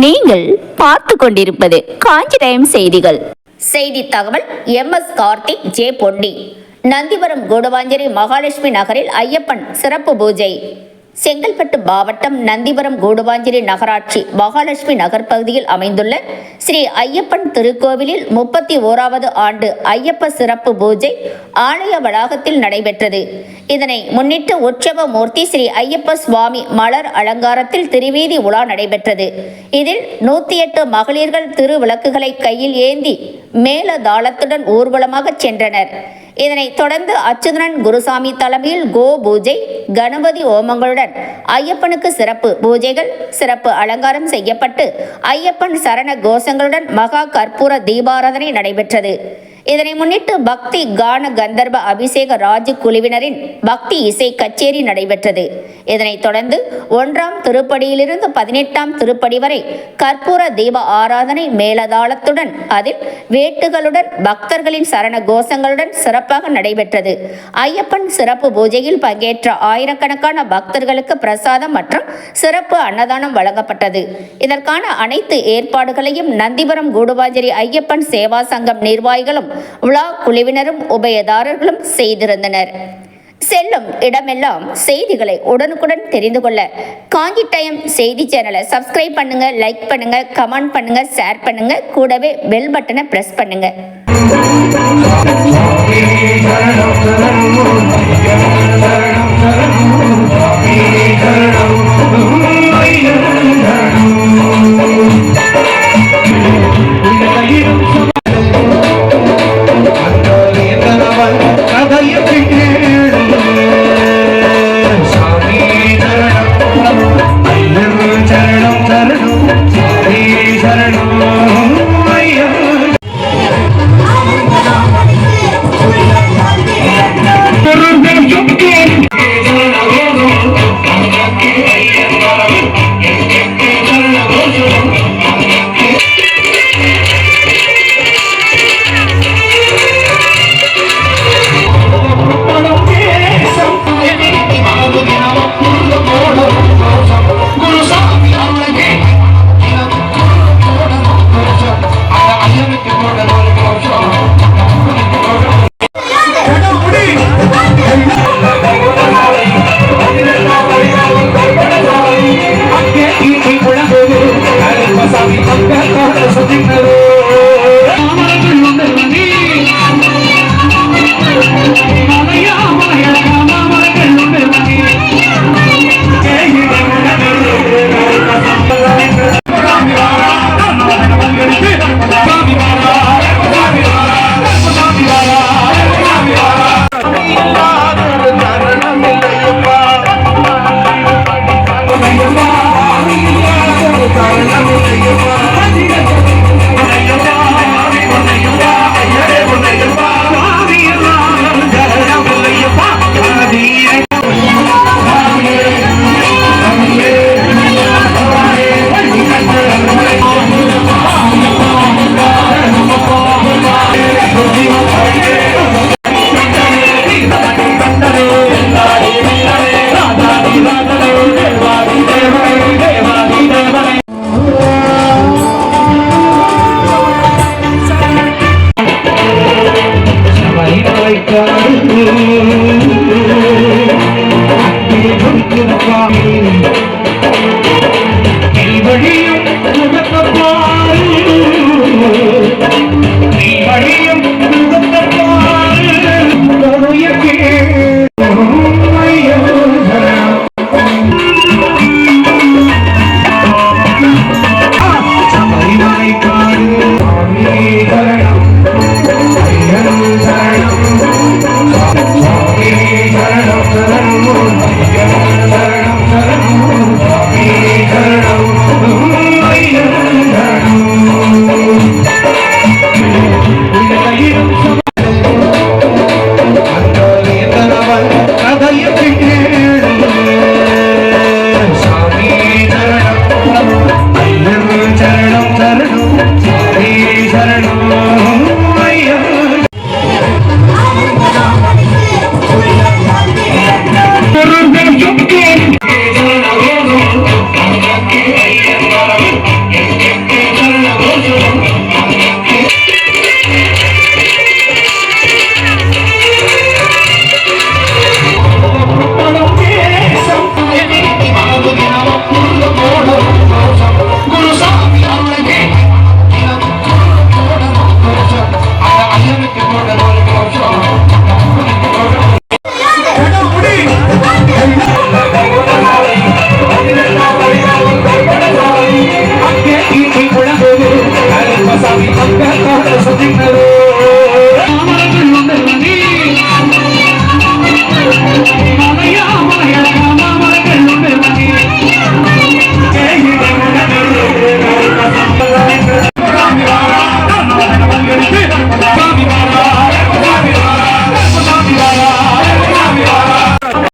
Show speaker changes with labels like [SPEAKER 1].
[SPEAKER 1] நீங்கள் பார்த்து கொண்டிருப்பது காஞ்சி டைம் செய்திகள். செய்தி தகவல். MS Karthik, J Ponni. நந்திவரம் கூடுவாஞ்சேரி மகாலட்சுமி நகரில் ஐயப்பன் சிறப்பு பூஜை. செங்கல்பட்டு மாவட்டம் நந்திவரம் கூடுவாஞ்சேரி நகராட்சி மகாலட்சுமி நகர் பகுதியில் அமைந்துள்ள ஸ்ரீ ஐயப்பன் திருக்கோவிலில் 31வது ஆண்டு ஐயப்ப சிறப்பு பூஜை ஆலய வளாகத்தில் நடைபெற்றது. இதனை முன்னிட்டு உற்சவ மூர்த்தி ஸ்ரீ ஐயப்ப சுவாமி மலர் அலங்காரத்தில் திருவீதி உலா நடைபெற்றது. இதில் 108 மகளிர்கள் திருவிளக்குகளை கையில் ஏந்தி மேல தாளத்துடன் ஊர்வலமாக சென்றனர். இதனைத் தொடர்ந்து அச்சுதனன் குருசாமி தலைமையில் கோ பூஜை, கணபதி ஓமங்களுடன் ஐயப்பனுக்கு சிறப்பு பூஜைகள், சிறப்பு அலங்காரம் செய்யப்பட்டு ஐயப்பன் சரண கோஷங்களுடன் மகா கற்பூர தீபாராதனை நடைபெற்றது. இதனை முன்னிட்டு பக்தி கான கந்தர்வ அபிஷேக ராஜு குழுவினரின் பக்தி இசை கச்சேரி நடைபெற்றது. இதனைத் தொடர்ந்து 1ஆம் திருப்படியிலிருந்து 18ஆம் திருப்படி வரை கற்பூர தீப ஆராதனை மேலதாளத்துடன் அதில் வேட்டுகளுடன் பக்தர்களின் சரண கோஷங்களுடன் சிறப்பாக நடைபெற்றது. ஐயப்பன் சிறப்பு பூஜையில் பங்கேற்ற ஆயிரக்கணக்கான பக்தர்களுக்கு பிரசாதம் மற்றும் சிறப்பு அன்னதானம் வழங்கப்பட்டது. இதற்கான அனைத்து ஏற்பாடுகளையும் நந்திவரம் கூடுவாஞ்சேரி ஐயப்பன் சேவா சங்கம் நிர்வாகிகளும் விழா குழுவினரும் உபயதாரர்களும் செய்திருந்தனர். செல்லும் இடமெல்லாம் செய்திகளை உடனுக்குடன் தெரிந்து கொள்ள காஞ்சி டைம் செய்தி சேனலை சப்ஸ்கிரைப் பண்ணுங்க, லைக் பண்ணுங்க, கமெண்ட் பண்ணுங்க, ஷேர் பண்ணுங்க, கூடவே பெல் பட்டனை பிரஸ் பண்ணுங்க.
[SPEAKER 2] Sabi pagkakasabing na rin